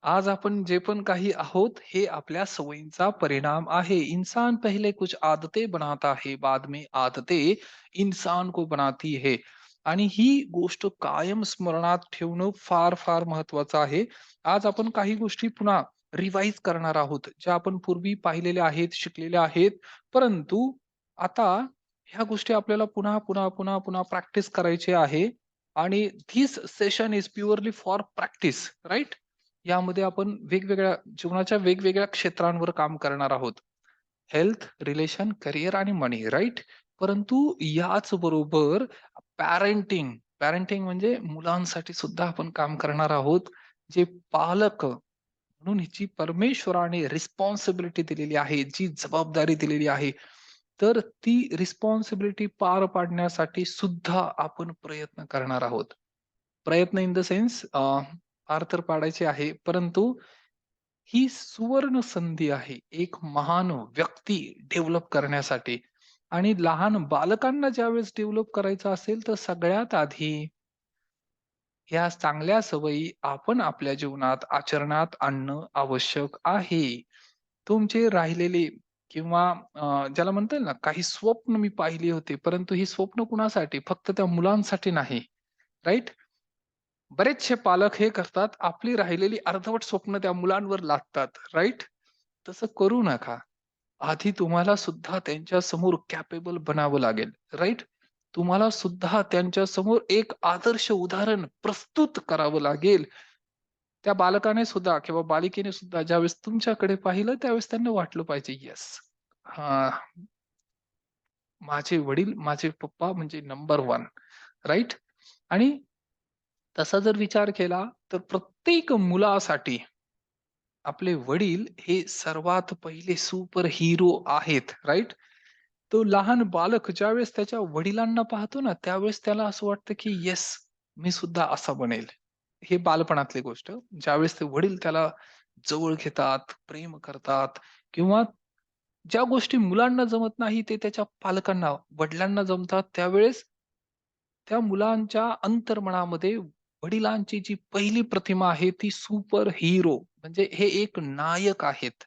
आज आपण जे पण काही आहोत, हे आपल्या सवयींचा परिणाम आहे. इंसान पहले कुछ आदतें बनाता है, बाद में आदतें इंसान को बनाती है. आणि ही गोष्ट कायम स्मरणात ठेवणं फार महत्वाचं आहे. आज आपण काही गोष्टी पुन्हा रिवाईज करणार आहोत, ज्या आपण पूर्वी पाहिलेल्या आहेत, शिकलेल्या आहेत. परंतु आता ह्या गोष्टी आपल्याला पुन्हा प्रॅक्टिस करायची आहे. आणि this session is purely for practice, right? यामध्ये आपण वेगवेगळ्या जीवनाच्या वेगवेगळ्या क्षेत्रांवर काम करणार आहोत. हेल्थ, रिलेशन, करियर आणि मनी, राइट? परंतु याच बरोबर पॅरेंटिंग, पॅरेंटिंग म्हणजे मुलांसाठी सुद्धा आपण काम करणार आहोत. जे पालक म्हणून हिची परमेश्वराने रिस्पॉन्सिबिलिटी दिलेली आहे, जी जबाबदारी दिलेली आहे. तर ती रिस्पॉन्सिबिलिटी पार पाडण्यासाठी सुद्धा आपण प्रयत्न करणार आहोत. प्रयत्न इन द सेन्स पार तर पाडायचे आहे, परंतु ही सुवर्ण संधी आहे एक महान व्यक्ती डेव्हलप करण्यासाठी. आणि लहान बालकांना ज्यावेळेस डेव्हलप करायचं असेल, तर सगळ्यात आधी ह्या चांगल्या सवयी आपण आपल्या जीवनात आचरणात आणणं आवश्यक आहे. तुमचे राहिलेले किंवा ज्याला म्हणता येईल ना, काही स्वप्न मी पाहिली होती, परंतु ही स्वप्न कुणासाठी? फक्त त्या मुलांसाठी नाही, राइट? बरेचसे पालक हे करतात, आपली राहिलेली अर्धवट स्वप्न त्या मुलांवर लादतात, राइट? तसं करू नका. आधी तुम्हाला सुद्धा त्यांच्या समोर कॅपेबल बनावं लागेल, राइट? तुम्हाला सुद्धा त्यांच्या समोर एक आदर्श उदाहरण प्रस्तुत करावं लागेल. त्या बालकाने सुद्धा किंवा बालिकेने सुद्धा ज्यावेळेस तुमच्याकडे पाहिलं, त्यावेळेस त्यांना वाटलं पाहिजे, येस, हां, माझे वडील, माझे पप्पा म्हणजे नंबर 1, राइट? आणि तसा जर विचार केला, तर प्रत्येक मुलासाठी आपले वडील हे सर्वात पहिले सुपर हिरो आहेत, राइट? तो लहान बालक ज्यावेळेस त्याच्या वडिलांना पाहतो ना, त्यावेळेस त्याला असं वाटतं, की येस, मी सुद्धा असा बनेल. हे बालपणातली गोष्ट. ज्यावेळेस ते वडील त्याला जवळ घेतात, प्रेम करतात किंवा ज्या गोष्टी मुलांना जमत नाही, ते त्याच्या पालकांना, वडिलांना जमतात, त्यावेळेस त्या मुलांच्या अंतर्मनामध्ये वडिलांची जी पहिली प्रतिमा आहे ती सुपर हिरो म्हणजे हे एक नायक आहेत.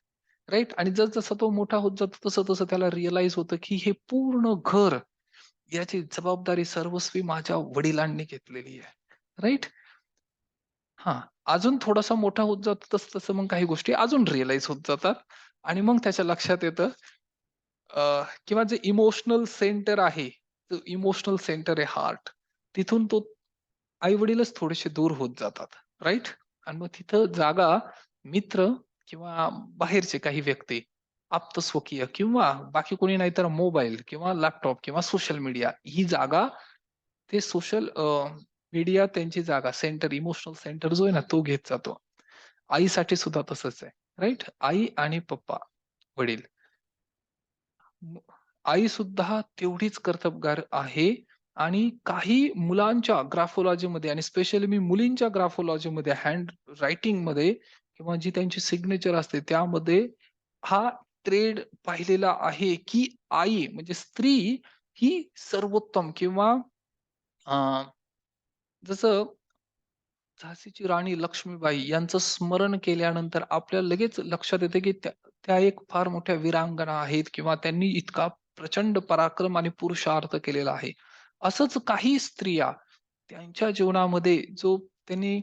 राइट? आणि जसं तो मोठा होत जातो तसं त्याला रिअलाईज होतं, की हे पूर्ण घर याची जबाबदारी सर्वस्वी माझ्या वडिलांनी घेतलेली आहे. राइट? हां. अजून थोडासा मोठा होत जातो तसं मग काही गोष्टी अजून रिअलाईज होत जातात आणि मग त्याच्या लक्षात येतं किंवा जे इमोशनल सेंटर आहे, इमोशनल सेंटर आहे हार्ट, तिथून तो आई-वडीलच थोडेसे दूर होत जातात, राइट? आणि मग तिथं जागा मित्र किंवा बाहेरचे काही व्यक्ती, आप्तस्वकीय किंवा बाकी कोणी नाही तर मोबाईल किंवा लॅपटॉप किंवा सोशल मीडिया ही जागा ते सोशल मीडिया त्यांची जागा सेंटर, इमोशनल सेंटर जो आहे ना, तो घेत जातो. आईसाठी सुद्धा तसंच आहे, राइट? आई आणि पप्पा, वडील. आई सुद्धा तेवढीच कर्तबगार आहे आणि काही मुलांच्या ग्राफोलॉजीमध्ये आणि स्पेशली मी मुलींच्या ग्राफोलॉजीमध्ये हँड रायटिंगमध्ये किंवा जी त्यांची सिग्नेचर असते त्यामध्ये हा ट्रेड पाहिलेला आहे, की आई म्हणजे स्त्री ही सर्वोत्तम किंवा अ, जसं झाशीची राणी लक्ष्मीबाई यांचं स्मरण केल्यानंतर आपल्याला लगेच लक्षात येते, की त्या त्या एक फार मोठ्या वीरांगना आहेत किंवा त्यांनी इतका प्रचंड पराक्रम आणि पुरुषार्थ केलेला आहे. असंच काही स्त्रिया त्यांच्या जीवनामध्ये जो त्यांनी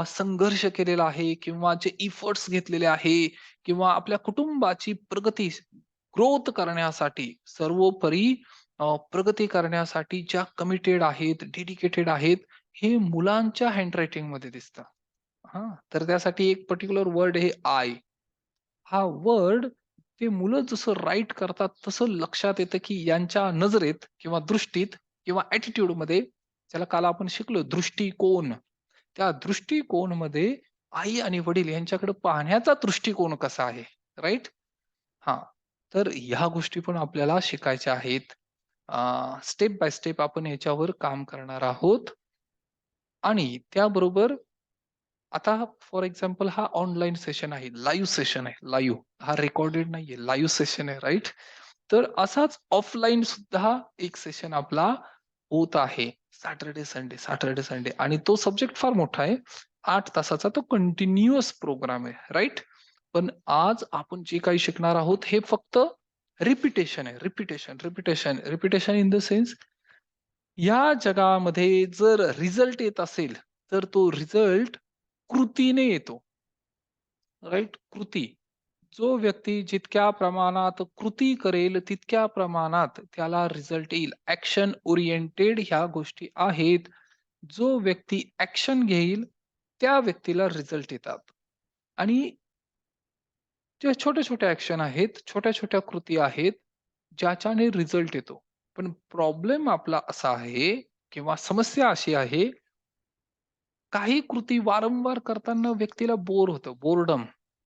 संघर्ष केलेला आहे किंवा जे इफोर्ट्स घेतलेले आहे किंवा आपल्या कुटुंबाची प्रगती, ग्रोथ करण्यासाठी सर्वोपरी प्रगती करण्यासाठी ज्या कमिटेड आहेत, डेडिकेटेड आहेत, हे मुलांच्या हँडरायटिंगमध्ये दिसतं. हां, तर त्यासाठी एक पर्टिक्युलर वर्ड आहे आय. हा वर्ड ते मुलं जसं राईट करतात, तसं लक्षात येतं, की यांच्या नजरेत किंवा दृष्टीत किंवा ॲटिट्यूडमध्ये ज्याला काल आपण शिकलो दृष्टिकोन. त्या दृष्टिकोनमध्ये आई आणि वडील यांच्याकडे पाहण्याचा दृष्टिकोन कसा आहे, राइट? हां, तर ह्या गोष्टी पण आपल्याला शिकायच्या आहेत. स्टेप बाय स्टेप आपण याच्यावर काम करणार आहोत आणि त्याबरोबर आता फॉर एक्झाम्पल हा ऑनलाईन सेशन आहे, लाईव्ह सेशन आहे, लाईव्ह. हा रेकॉर्डेड नाहीये, लाईव्ह सेशन आहे, राइट? तर असाच ऑफलाईन सुद्धा एक सेशन आपला होत आहे. सॅटर्डे, संडे आणि तो सब्जेक्ट फार मोठा आहे. 8 तासाचा तो कंटिन्युअस प्रोग्राम आहे, राइट? पण आज आपण जे काही शिकणार आहोत हे फक्त रिपिटेशन आहे. Repetition, repetition, repetition in the sense या जगामध्ये जर रिझल्ट येत असेल, तर तो रिझल्ट कृतीने येतो, राइट? कृती. जो व्यक्ती जितक्या प्रमाणात कृती करेल, तितक्या प्रमाणात त्याला रिझल्ट येईल. ॲक्शन ओरिएंटेड ह्या गोष्टी आहेत. जो व्यक्ती ॲक्शन घेईल, त्या व्यक्तीला रिझल्ट येतात. आणि जे छोट्या-छोट्या ॲक्शन आहेत, छोट्या-छोट्या कृती आहेत, ज्याच्याने रिझल्ट येतो. पण प्रॉब्लेम आपला असा आहे किंवा समस्या अशी आहे, काही कृती वारंवार करताना व्यक्तीला बोर होतं, बोर्डम,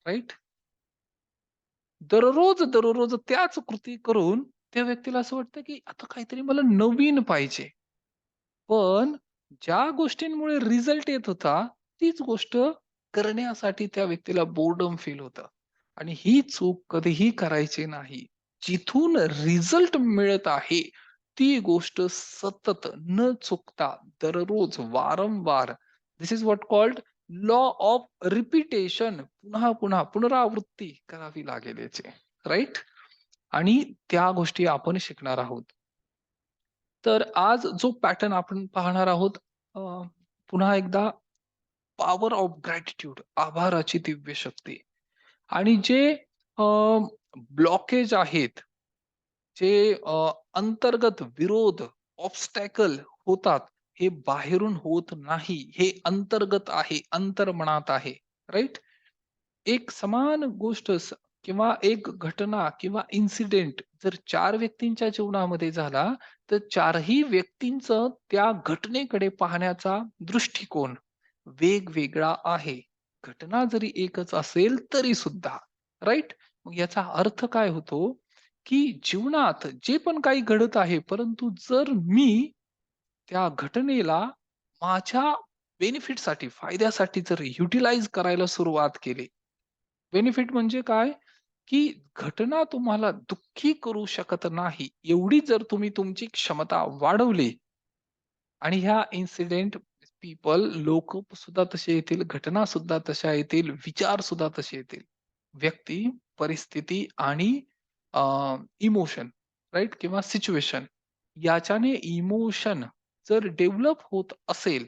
राइट? दररोज त्याच कृती करून त्या व्यक्तीला असं वाटतं, की आता काहीतरी मला नवीन पाहिजे. पण ज्या गोष्टींमुळे रिझल्ट येत होता, तीच गोष्ट करण्यासाठी त्या व्यक्तीला बोर्डम फील होतं. आणि ही चूक कधीही करायची नाही. जिथून रिझल्ट मिळत आहे, ती गोष्ट सतत न चुकता दररोज वारंवार this is what called law of repetition पुन्हा-पुन्हा पुनरावृत्ती करावी लागेल याची. राइट? आणि त्या गोष्टी आपण शिकणार आहोत. तर आज जो पॅटर्न आपण पाहणार आहोत अ, पुन्हा एकदा पॉवर ऑफ ग्रॅटिट्यूड आभाराची दिव्य शक्ती आणि जे ब्लॉकेज आहेत, जे अंतर्गत विरोध, ऑब्स्टॅकल होतात, हे बाहेरून होत नाही. हे अंतर्गत आहे, अंतर्मनात आहे. राइट? एक समान गोष्ट किंवा एक घटना किंवा इन्सिडेंट जर 4 व्यक्तींच्या जीवनामध्ये झाला, तर 4ही व्यक्तींचं त्या घटनेकडे पाहण्याचा दृष्टिकोन वेगवेगळा आहे. घटना जरी एकच असेल तरी सुद्धा. राइट? मग याचा अर्थ काय होतो, की जीवनात जे पण काही घडत आहे, परंतु जर मी त्या घटनेला माझ्या बेनिफिटसाठी, फायद्यासाठी जर युटिलाइज करायला सुरुवात केली. बेनिफिट म्हणजे काय? की घटना तुम्हाला दुःखी करू शकत नाही. एवढी जर तुम्ही तुमची क्षमता वाढवली आणि ह्या इन्सिडेंट, पीपल, लोक सुद्धा तसे येतील, घटना सुद्धा तशा येतील, विचार सुद्धा तसे येतील. व्यक्ती, परिस्थिती आणि इमोशन, राइट? किंवा सिच्युएशन याच्याने इमोशन जर डेव्हलप होत असेल,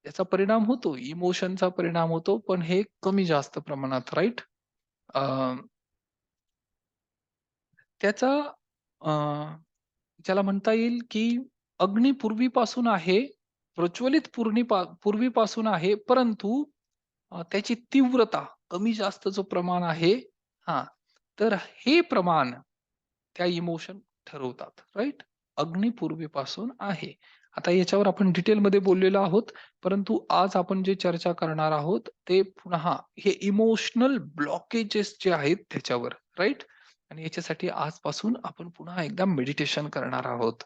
याचा परिणाम होतो, इमोशनचा परिणाम होतो, पण हे कमी जास्त प्रमाणात, राइट? त्याचा अ, ज्याला म्हणता येईल, की अग्नी पूर्वीपासून आहे, प्रज्वलित पूर्वीपासून आहे, परंतु त्याची तीव्रता कमी जास्त जो प्रमाण आहे हां, तर हे प्रमाण त्या इमोशन ठरवतात, राइट? अग्नी पूर्वीपासून आहे. आता याच्यावर आपण डिटेलमध्ये बोललेलो आहोत, परंतु आज आपण जे चर्चा करणार आहोत, ते पुन्हा हे इमोशनल ब्लॉकेजेस जे आहेत त्याच्यावर, राइट? आणि याच्यासाठी आजपासून आपण पुन्हा एकदा मेडिटेशन करणार आहोत.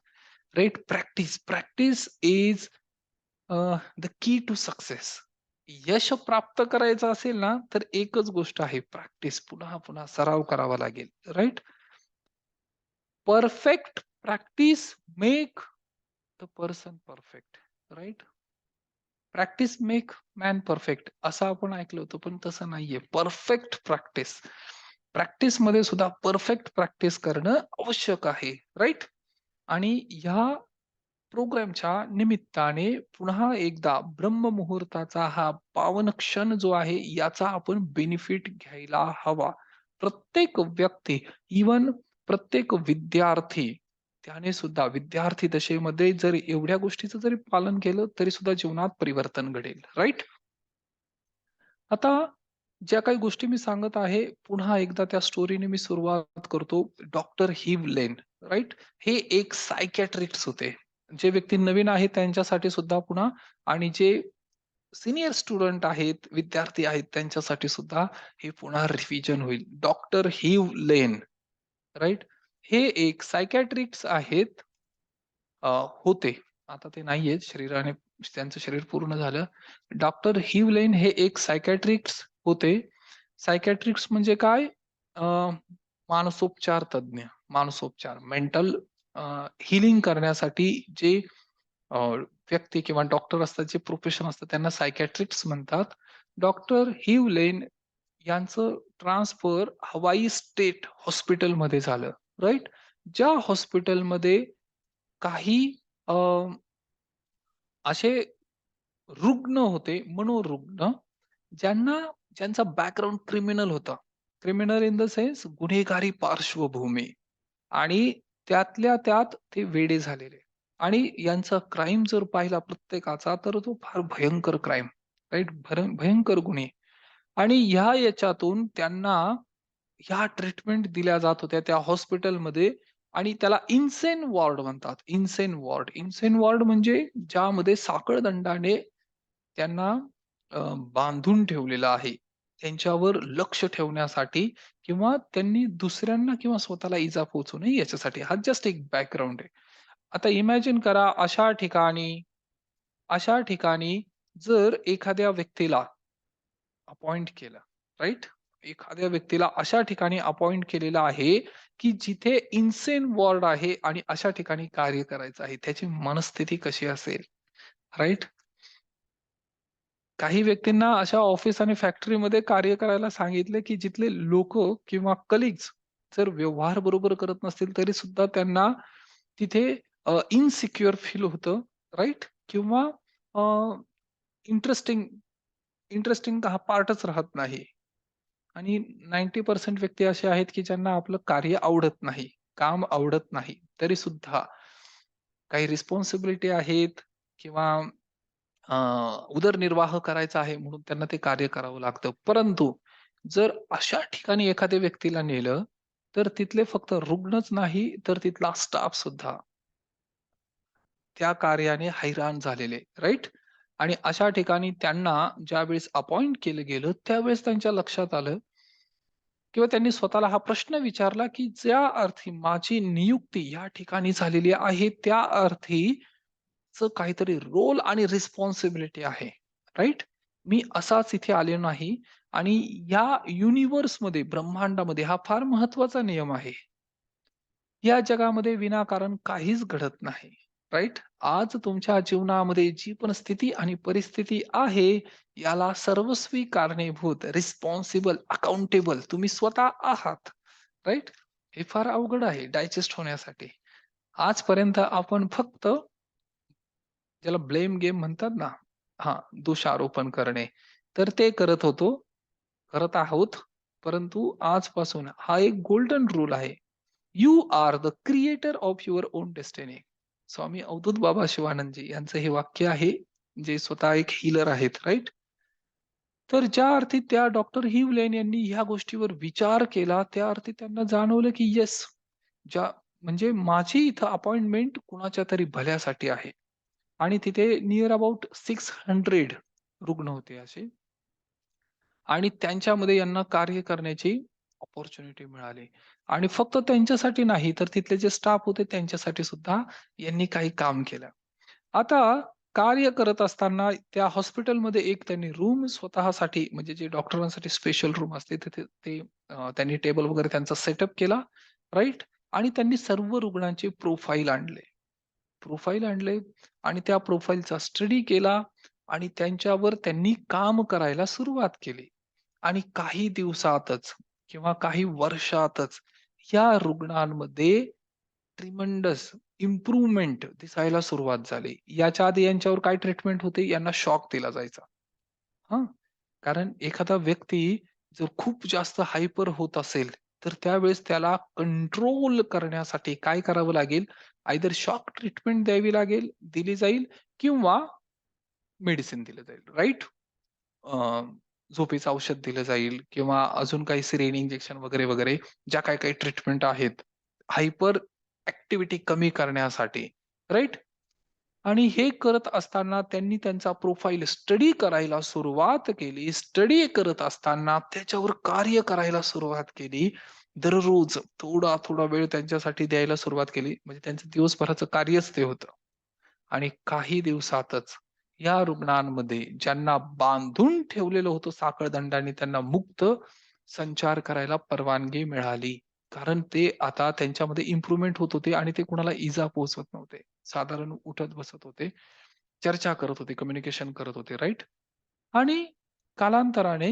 Right? Practice. Practice is the key to success. यश प्राप्त करायचं असेल ना, तर एकच गोष्ट आहे प्रॅक्टिस. पुन्हा-पुन्हा सराव करावा लागेल. Right? Perfect practice make the person perfect. Right? Practice make man perfect असं आपण ऐकलं होतं, पण तसं नाहीये. Perfect practice. प्रॅक्टिसमध्ये सुद्धा परफेक्ट प्रॅक्टिस करणं आवश्यक आहे. राइट? आणि ह्या प्रोग्रामच्या निमित्ताने पुन्हा एकदा ब्रह्ममुहूर्ताचा हा पावन क्षण जो आहे, याचा आपण बेनिफिट घ्यायला हवा. प्रत्येक व्यक्ती, इव्हन प्रत्येक विद्यार्थी, त्याने सुद्धा विद्यार्थी दशेमध्ये जर एवढ्या गोष्टीचं जरी पालन केलं, तरी सुद्धा जीवनात परिवर्तन घडेल. राइट? आता ज्या काही गोष्टी मी सांगत आहे, पुन्हा एकदा त्या स्टोरीने मी सुरुवात करतो. डॉक्टर हिव लेन, राइट? हे एक सायकियाट्रिस्ट होते. जे व्यक्ती नवीन आहेत त्यांच्यासाठी सुद्धा पुन्हा आणि जे सीनियर स्टुडंट आहेत, विद्यार्थी आहेत त्यांच्यासाठी सुद्धा हे पुन्हा रिव्हिजन होईल. डॉक्टर हिव लेन, राइट? हे एक सायकियाट्रिस्ट आहेत. होते. आता ते नाहीयेत. शरीराने त्यांचं शरीर पूर्ण झालं. डॉक्टर हिव लेन हे एक सायकियाट्रिस्ट होते. सायकियाट्रिस्ट म्हणजे काय? अ, मानसोपचार तज्ञ, मानसोपचार, मेंटल हीलिंग करण्यासाठी जे व्यक्ती किंवा डॉक्टर असतात, जे प्रोफेशन असतं त्यांना सायकियाट्रिस्ट्स म्हणतात. डॉक्टर ह्यू लेन यांचं ट्रान्सफर हवाई स्टेट हॉस्पिटलमध्ये झालं, राइट? ज्या हॉस्पिटलमध्ये काही अ, असे रुग्ण होते, मनोरुग्ण, ज्यांना ज्यांचा बॅकग्राऊंड क्रिमिनल होता. क्रिमिनल इन द सेन्स गुन्हेगारी पार्श्वभूमी आणि त्यातल्या त्यात ते वेडे झालेले आणि यांचा क्राईम जर पाहिला प्रत्येकाचा, तर तो फार भयंकर क्राईम, राइट? भयंकर गुन्हे आणि याच्यातून त्यांना ह्या ट्रीटमेंट दिल्या जात होत्या त्या हॉस्पिटलमध्ये आणि त्याला इन्सेन वॉर्ड म्हणतात. Insane ward. इन्सेन वॉर्ड म्हणजे ज्यामध्ये साखळदंडाने त्यांना बांधून ठेवलेलं आहे. त्यांच्यावर लक्ष ठेवण्यासाठी किंवा त्यांनी दुसऱ्यांना किंवा स्वतःला इजा पोहोचू नये याच्यासाठी. हा जस्ट एक बॅकग्राऊंड आहे. आता इमॅजिन करा अशा ठिकाणी जर एखाद्या व्यक्तीला अपॉइंट केलं, राइट? एखाद्या व्यक्तीला अशा ठिकाणी अपॉइंट केलेलं आहे, की जिथे इन्सेन वॉर्ड आहे आणि अशा ठिकाणी कार्य करायचं आहे. त्याची मनस्थिती कशी असेल, राइट? काही व्यक्तींना अशा ऑफिस आणि फॅक्टरीमध्ये कार्य करायला सांगितले, की जिथले लोकं किंवा कलीग्स जर व्यवहार बरोबर करत नसतील, तरी सुद्धा त्यांना तिथे इन्सिक्युअर फील होतं, राइट? किंवा इंटरेस्टिंग इंटरेस्टिंग हा पार्टच राहत नाही. आणि 90% व्यक्ती असे आहेत, की ज्यांना आपलं कार्य आवडत नाही, काम आवडत नाही. तरी सुद्धा काही रिस्पॉन्सिबिलिटी आहेत किंवा अ, उदरनिर्वाह करायचा आहे म्हणून त्यांना ते कार्य करावं लागतं. परंतु जर अशा ठिकाणी एखाद्या व्यक्तीला नेलं, तर तिथले फक्त रुग्णच नाही, तर तिथला स्टाफ सुद्धा त्या कार्याने हैराण झालेले, राइट? आणि अशा ठिकाणी त्यांना ज्यावेळेस अपॉइंट केलं गेलं, त्यावेळेस त्यांच्या लक्षात आलं किंवा त्यांनी स्वतःला हा प्रश्न विचारला, की ज्या अर्थी माझी नियुक्ती या ठिकाणी झालेली आहे, त्या अर्थी चं काहीतरी रोल आणि रिस्पॉन्सिबिलिटी आहे, राइट? मी असाच इथे आलेलो नाही आणि या युनिव्हर्समध्ये, ब्रह्मांडामध्ये हा फार महत्वाचा नियम आहे. या जगामध्ये विनाकारण काहीच घडत नाही, राइट? आज तुमच्या जीवनामध्ये जी पण स्थिती आणि परिस्थिती आहे, याला सर्वस्वी कारणीभूत, रिस्पॉन्सिबल, अकाउंटेबल तुम्ही स्वतः आहात, राइट? हे फार अवघड आहे डायजेस्ट होण्यासाठी. आजपर्यंत आपण फक्त ज्याला ब्लेम गेम म्हणतात ना, हां, दोषारोपण करणे. तर ते करत आहोत. परंतु आजपासून हा एक गोल्डन रूल आहे. You are the creator of your own destiny. Swami Avadhoot Baba Shivanandji यांचं हे वाक्य आहे, जे स्वतः एक हीलर आहेत, राइट? तर ज्या अर्थी त्या डॉक्टर हिव लेन यांनी ह्या गोष्टीवर विचार केला, त्या अर्थी त्यांना जाणवलं की येस, ज्या म्हणजे माझी इथं अपॉइंटमेंट कुणाच्यातरी भल्यासाठी आहे. आणि तिथे नियर अबाउट 600 रुग्ण होते असे आणि त्यांच्यामध्ये यांना कार्य करण्याची अपॉर्च्युनिटी मिळाली आणि फक्त त्यांच्यासाठी नाही, तर तिथले जे स्टाफ होते त्यांच्यासाठी सुद्धा यांनी काही काम केलं. आता कार्य करत असताना त्या हॉस्पिटलमध्ये एक त्यांनी रूम स्वतःसाठी म्हणजे जे डॉक्टरांसाठी स्पेशल रूम असते तिथे ते त्यांनी टेबल वगैरे त्यांचा सेटअप केला, राइट? आणि त्यांनी सर्व रुग्णांचे प्रोफाईल आणले आणि त्या प्रोफाईलचा स्टडी केला आणि त्यांच्यावर त्यांनी काम करायला सुरुवात केली. आणि काही दिवसातच किंवा काही वर्षातच या रुग्णांमध्ये ट्रिमेंडस इम्प्रूव्हमेंट दिसायला सुरुवात झाली. याच्या आधी यांच्यावर काय ट्रीटमेंट होते? यांना शॉक दिला जायचा. हां. कारण एखादा व्यक्ती जर खूप जास्त हायपर होत असेल, तर त्यावेळेस त्याला कंट्रोल करण्यासाठी काय करावं लागेल? आयदर शॉक ट्रीटमेंट द्यावी लागेल, दिली जाईल किंवा मेडिसिन दिलं जाईल, राइट? झोपेचं औषध दिलं जाईल किंवा अजून काही सिरेन इंजेक्शन वगैरे, वगैरे ज्या काही-काही ट्रीटमेंट आहेत, हायपर ॲक्टिव्हिटी कमी करण्यासाठी, राइट? आणि हे करत असताना त्यांनी त्यांचा प्रोफाईल स्टडी करायला सुरुवात केली. स्टडी करत असताना त्याच्यावर कार्य करायला सुरुवात केली. दररोज थोडा-थोडा वेळ त्यांच्यासाठी द्यायला सुरुवात केली. म्हणजे त्यांचं दिवसभराचं कार्यच ते होतं. आणि काही दिवसातच या रुग्णांमध्ये ज्यांना बांधून ठेवलेलं होतं साखळदंडाने त्यांना मुक्त संचार करायला परवानगी मिळाली. कारण ते आता त्यांच्यामध्ये इम्प्रूव्हमेंट होत होते आणि ते कुणाला इजा पोहोचवत नव्हते. साधारण उठत बसत होते. चर्चा करत होते, कम्युनिकेशन करत होते, राइट? आणि कालांतराने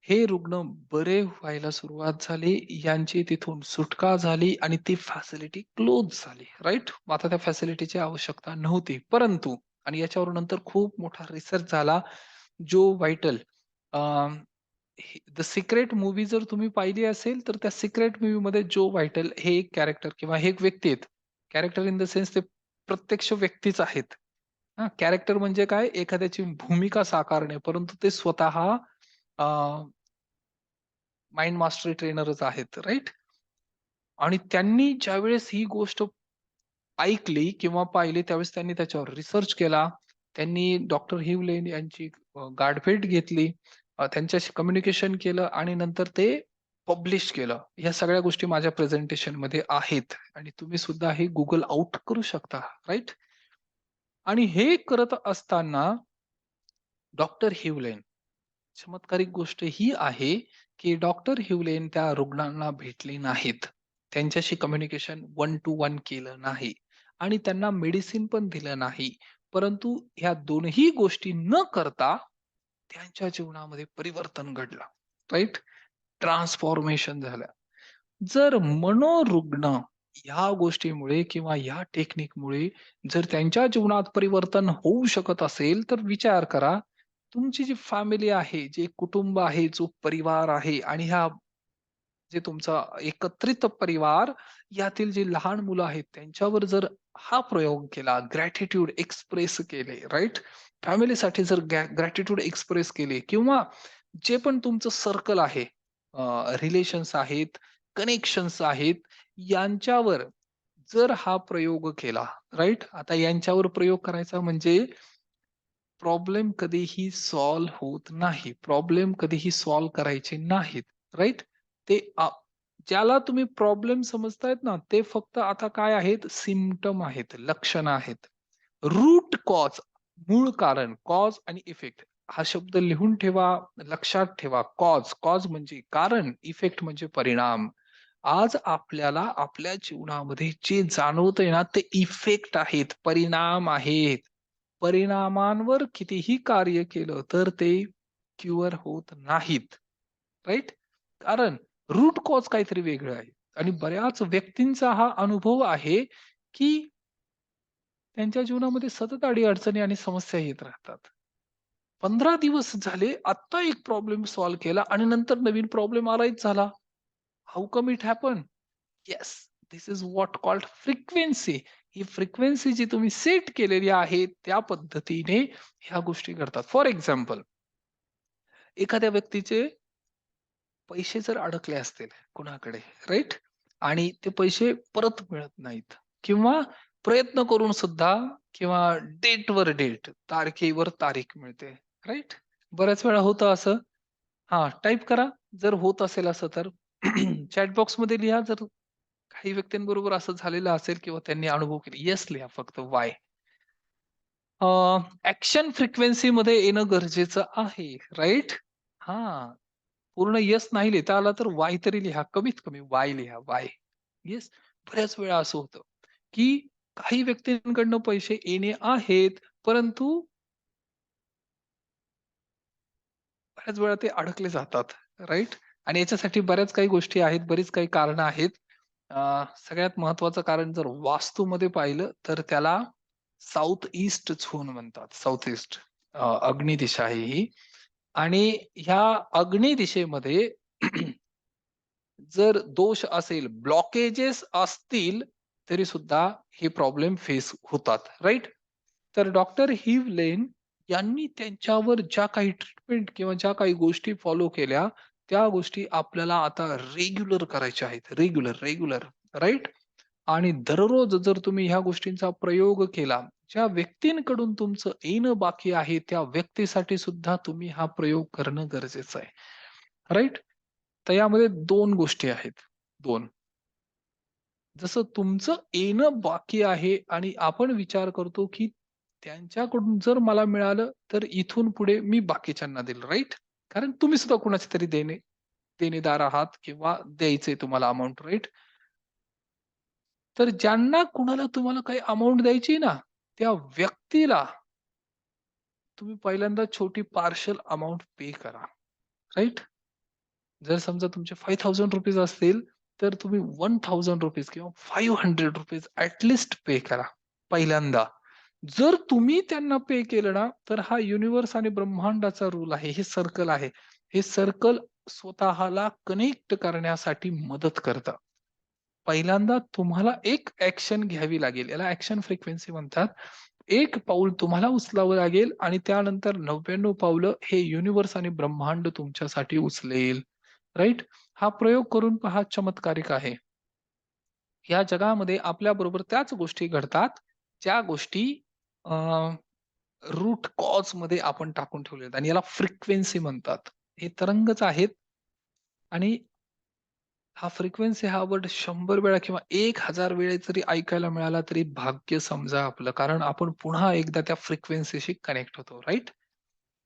हे रुग्ण बरे व्हायला सुरुवात झाली. यांची तिथून सुटका झाली आणि ती फॅसिलिटी क्लोज झाली, राइट? आता त्या फॅसिलिटीची आवश्यकता नव्हती. परंतु आणि याच्यावर नंतर खूप मोठा रिसर्च झाला. जो व्हायटल द सिक्रेट मूव्ही जर तुम्ही पाहिली असेल, तर त्या सिक्रेट मूव्हीमध्ये जो व्हायटल हे एक कॅरेक्टर किंवा हे एक व्यक्ती आहेत. कॅरेक्टर इन द सेन्स ते प्रत्यक्ष व्यक्तीच आहेत. हां, कॅरेक्टर म्हणजे काय? एखाद्याची भूमिका साकारणे, परंतु ते स्वतः माइंड मास्टरी ट्रेनरच आहेत, राइट? आणि त्यांनी ज्यावेळेस ही गोष्ट ऐकली किंवा पाहिली, त्यावेळेस त्यांनी त्याच्यावर रिसर्च केला. त्यांनी डॉक्टर हिव लेन यांची गाठभेट घेतली. त्यांच्याशी कम्युनिकेशन केलं आणि नंतर ते पब्लिश केलं. ह्या सगळ्या गोष्टी माझ्या प्रेझेंटेशनमध्ये आहेत आणि तुम्ही सुद्धा हे Google आउट करू शकता, राइट? आणि हे करत असताना डॉक्टर हिवलेन चमत्कारिक गोष्ट ही आहे, की डॉक्टर हिवलेन त्या रुग्णांना भेटले नाहीत. त्यांच्याशी कम्युनिकेशन वन टू वन केलं नाही आणि त्यांना मेडिसिन पण दिलं नाही. परंतु ह्या दोन्ही गोष्टी न करता त्यांच्या जीवनामध्ये परिवर्तन घडलं. राइट? ट्रान्सफॉर्मेशन झालं. जर मनोरुग्ण ह्या गोष्टीमुळे किंवा ह्या टेक्निकमुळे जर त्यांच्या जीवनात परिवर्तन होऊ शकत असेल, तर विचार करा, तुमची जी फॅमिली आहे, जे कुटुंब आहे, जो परिवार आहे आणि ह्या जे तुमचा एकत्रित परिवार यातील जे लहान मुलं आहेत, त्यांच्यावर जर हा प्रयोग केला, ग्रॅटिट्यूड एक्सप्रेस केले, राइट? फॅमिलीसाठी जर ग्रॅटिट्यूड एक्सप्रेस केले किंवा जे पण तुमचं सर्कल आहे, रिलेशन्स आहेत, कनेक्शन्स आहेत, यांच्यावर जर हा प्रयोग केला, राइट? आता यांच्यावर प्रयोग करायचा म्हणजे प्रॉब्लेम कधीही सॉल्व्ह होत नाही. प्रॉब्लेम कधीही सॉल्व्ह करायचे नाहीत, राइट? ते ज्याला तुम्ही प्रॉब्लेम समजतायत ना, ते फक्त आता काय आहेत? सिम्प्टम आहेत, लक्षणं आहेत. रूट कॉज मूळ कारण, कॉज आणि इफेक्ट हा शब्द लिहून ठेवा, लक्षात ठेवा. कॉज म्हणजे कारण, इफेक्ट म्हणजे परिणाम. आज आपल्याला आपल्या जीवनामध्ये जे जाणवतंय ना, ते इफेक्ट आहेत, परिणाम आहेत. परिणामांवर कितीही कार्य केलं तर ते क्युअर होत नाहीत. राइट? कारण रूट कॉज काहीतरी वेगळं आहे. आणि बऱ्याच व्यक्तींचा हा अनुभव आहे, की त्यांच्या जीवनामध्ये सतत अडी-अडचणी आणि समस्या येत राहतात. 15 दिवस झाले, आत्ता एक प्रॉब्लेम सॉल्व्ह केला आणि नंतर नवीन प्रॉब्लेम आलाच झाला. How come it happen? Yes, this is what called frequency. ही फ्रिक्वेन्सी जी तुम्ही सेट केलेली आहे, त्या पद्धतीने ह्या गोष्टी घडतात. फॉर एक्झाम्पल, एखाद्या व्यक्तीचे पैसे जर अडकले असतील कुणाकडे, राइट? आणि ते पैसे परत मिळत नाहीत किंवा प्रयत्न करून सुद्धा किंवा डेटवर डेट, तारखेवर तारीख मिळते, राइट? बऱ्याच वेळा होतं असं. हां, टाइप करा जर होत असेल असं तर. चॅट बॉक्समध्ये लिहा जर काही व्यक्तींबरोबर असं झालेलं असेल किंवा त्यांनी अनुभव केले. येस लिहा फक्त व्हाय. ॲक्शन फ्रिक्वेन्सीमध्ये येणं गरजेचं आहे, राइट? हां. पूर्ण येस नाही लिहिता आला तर वाय तरी लिहा. कमीत कमी वाय लिहा, वाय. येस. बऱ्याच वेळा असं होतं, की काही व्यक्तींकडनं पैसे येणे आहेत, परंतु बऱ्याच वेळा ते अडकले जातात, राइट? आणि याच्यासाठी बऱ्याच काही गोष्टी आहेत, बरीच काही कारणं आहेत. सगळ्यात महत्त्वाचं कारण जर वास्तूमध्ये पाहिलं, तर त्याला साउथ ईस्ट झोन म्हणतात. साउथ ईस्ट अग्नी दिशा आहे ही. आणि ह्या अग्नी दिशेमध्ये जर दोष असेल, ब्लॉकेजेस असतील, तरी सुद्धा हे प्रॉब्लेम फेस होतात, राइट? तर डॉक्टर हिव लेन यांनी त्यांच्यावर ज्या काही ट्रीटमेंट किंवा ज्या काही गोष्टी फॉलो केल्या, त्या गोष्टी आपल्याला आता रेग्युलर करायच्या आहेत. Regular, regular, right? आणि दररोज जर तुम्ही ह्या गोष्टींचा प्रयोग केला, ज्या व्यक्तींकडून तुमचं येणं बाकी आहे, त्या व्यक्तीसाठी सुद्धा तुम्ही हा प्रयोग करणं गरजेचं आहे. राइट? तर यामध्ये 2 गोष्टी आहेत. 2 जसं तुमचं येणं बाकी आहे आणि आपण विचार करतो, की त्यांच्याकडून जर मला मिळालं, तर इथून पुढे मी बाकीच्यांना देईल, राइट? कारण तुम्ही सुद्धा कुणाचे तरी देणेदार आहात किंवा द्यायचंय तुम्हाला अमाउंट, राइट? तर ज्यांना कुणाला तुम्हाला काही अमाउंट द्यायची ना, त्या व्यक्तीला तुम्ही पहिल्यांदा छोटी पार्शल अमाउंट पे करा. राइट? जर समजा तुमचे ₹5000 असतील, तर तुम्ही ₹1000 किंवा ₹500 ॲट लीस्ट पे करा पहिल्यांदा. जर तुम्ही त्यांना पे केलं ना, तर हा युनिव्हर्स आणि ब्रह्मांडाचा रूल आहे. हे सर्कल आहे. हे सर्कल स्वतःला कनेक्ट करण्यासाठी मदत करतं. पहिल्यांदा तुम्हाला एक ॲक्शन घ्यावी लागेल. याला ॲक्शन फ्रिक्वेन्सी म्हणतात. एक पाऊल तुम्हाला उचलावं लागेल आणि त्यानंतर 99 पावलं हे युनिव्हर्स आणि ब्रह्मांड तुमच्यासाठी उचलेल. राइट? हा प्रयोग करून पहा चमत्कारिक आहे. या जगामध्ये आपल्याबरोबर त्याच गोष्टी घडतात, ज्या गोष्टी रूट कॉजमध्ये आपण टाकून ठेवलेत आणि याला फ्रिक्वेन्सी म्हणतात. हे तरंगच आहेत आणि हा फ्रिक्वेन्सी हा वर्ड 100 वेळा किंवा 1000 वेळा जरी ऐकायला मिळाला तरी भाग्य समजा आपलं. कारण आपण पुन्हा एकदा त्या फ्रिक्वेन्सीशी कनेक्ट होतो, राइट?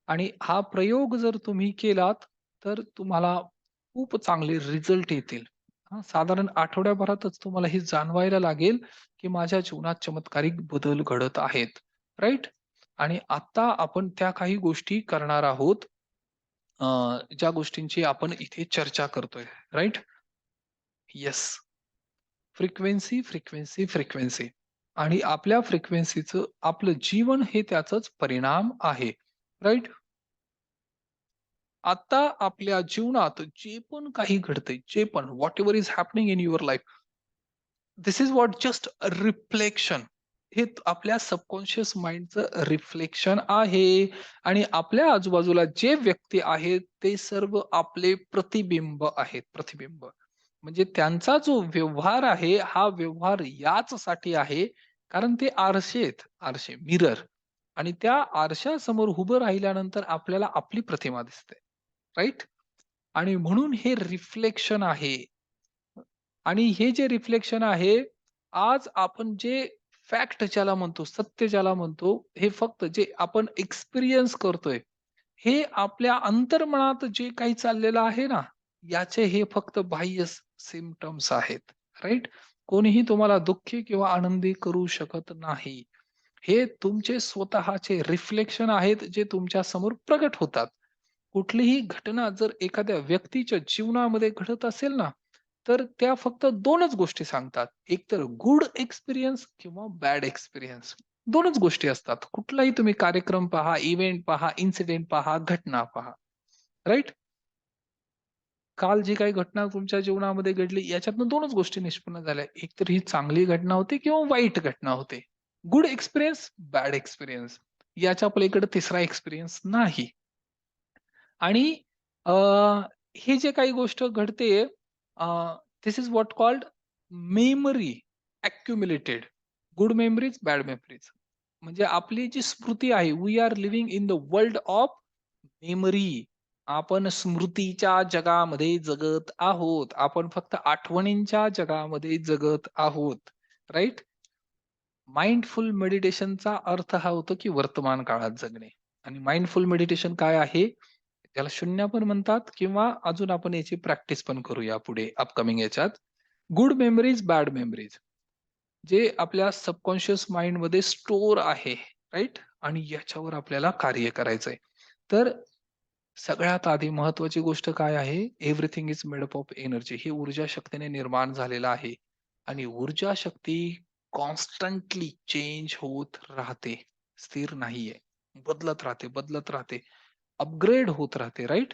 आणि हा प्रयोग जर तुम्ही केलात, तर तुम्हाला खूप चांगले रिझल्ट येतील. हां, साधारण आठवड्याभरातच तुम्हाला हे जाणवायला लागेल, की माझ्या जीवनात चमत्कारिक बदल घडत आहेत, राइट? आणि आता आपण त्या काही गोष्टी करणार आहोत, ज्या गोष्टींची आपण इथे चर्चा करतोय, right? Yes. Frequency, frequency, frequency आणि आपल्या फ्रिक्वेन्सीचं आपलं जीवन हे त्याचाच परिणाम आहे, राइट? आता आपल्या जीवनात जे पण काही घडतंय, जे पण whatever is happening in your life, this is what just reflection. हे आपल्या सबकॉन्शियस माइंडचं रिफ्लेक्शन आहे आणि आपल्या आजूबाजूला जे व्यक्ती आहेत, ते सर्व आपले प्रतिबिंब आहेत, प्रतिबिंब. म्हणजे त्यांचा जो व्यवहार आहे, हा व्यवहार याचसाठी आहे, कारण ते आरसे आहेत, आरसे, मिरर आणि त्या आरशासमोर उभं राहिल्यानंतर आपल्याला आपली प्रतिमा दिसते. राइट? आणि म्हणून हे रिफ्लेक्शन आहे. आणि हे जे रिफ्लेक्शन आहे, आज आपण जे फॅक्ट ज्याला म्हणतो, सत्य ज्याला म्हणतो, हे फक्त जे आपण एक्सपिरियन्स करतोय, हे आपल्या अंतर्मनात जे काही चाललेलं आहे ना, याचे हे फक्त बाह्य सिम्प्टम्स आहेत. राइट? कोणीही तुम्हाला दुःखी किंवा आनंदी करू शकत नाही. हे तुमचे स्वतःचे रिफ्लेक्शन आहेत, जे तुमच्या समोर प्रगट होतात. कुठलीही घटना जर एखाद्या व्यक्तीच्या जीवनामध्ये घडत असेल ना, तर त्या फक्त 2च गोष्टी सांगतात. एक तर गुड एक्सपिरियन्स किंवा बॅड एक्सपिरियन्स. 2च गोष्टी असतात. कुठलाही तुम्ही कार्यक्रम पहा, इव्हेंट पहा, इन्सिडेंट पहा, घटना पहा. राइट? काल जी काही घटना तुमच्या जीवनामध्ये घडली याच्यातनं 2च गोष्टी निष्पन्न झाल्या. एक तर ही चांगली घटना होती किंवा वाईट घटना होते. Good experience, bad experience. याच्या पलीकडे तिसरा एक्सपिरियन्स नाही. आणि अ, हे जे काही गोष्ट घडते this is what called memory accumulated. Good memories, bad memories. म्हणजे आपली जी स्मृती आहे, we are living in the world of memory. आपण स्मृतीच्या जगामध्ये जगत आहोत. आपण फक्त आठवणींच्या जगामध्ये जगत आहोत. राइट? माइंडफुल मेडिटेशनचा अर्थ हा होतो, की वर्तमान काळात जगणे. आणि माइंडफुल मेडिटेशन काय आहे? त्याला शून्य पण म्हणतात किंवा अजून आपण याची प्रॅक्टिस पण करूया पुढे अपकमिंग याच्यात. Good memories, bad memories. जे आपल्या सबकॉन्शियस माइंडमध्ये स्टोअर आहे, राइट? आणि याच्यावर आपल्याला कार्य करायचंय. तर सगळ्यात आधी महत्त्वाची गोष्ट काय आहे? Everything is made up of energy. ही ऊर्जा शक्तीने निर्माण झालेलं आहे. आणि ऊर्जा शक्ती कॉन्स्टंटली चेंज होत राहते. स्थिर नाहीये. बदलत राहते, बदलत राहते. अपग्रेड होत राहते, राइट?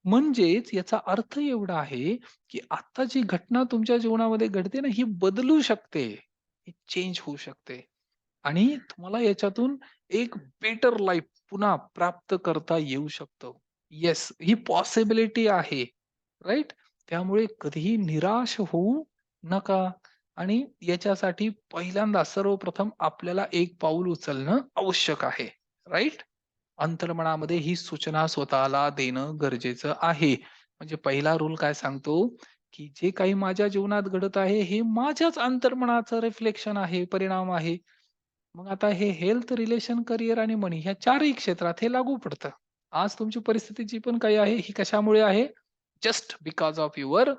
म्हणजेच याचा अर्थ एवढा आहे, की आता जी घटना तुमच्या जीवनामध्ये घडते ना, ही बदलू शकते. ही चेंज होऊ शकते. आणि तुम्हाला याच्यातून एक बेटर लाईफ पुन्हा प्राप्त करता येऊ शकतं. येस, ही पॉसिबिलिटी आहे. राइट? त्यामुळे कधीही निराश होऊ नका आणि याच्यासाठी पहिल्यांदा सर्वप्रथम आपल्याला एक पाऊल उचलणं आवश्यक आहे. राइट? अंतर्मनामध्ये ही सूचना स्वतःला देणं गरजेचं आहे. म्हणजे पहिला रूल काय सांगतो, की जे काही माझ्या जीवनात घडत आहे, हे माझ्याच अंतर्मनाचं रिफ्लेक्शन आहे, परिणाम आहे. मग आता हे हेल्थ, रिलेशन, करियर आणि मनी ह्या चारही क्षेत्रात हे लागू पडतं. आज तुमची परिस्थिती जी पण काही आहे, ही कशामुळे आहे? Just because of your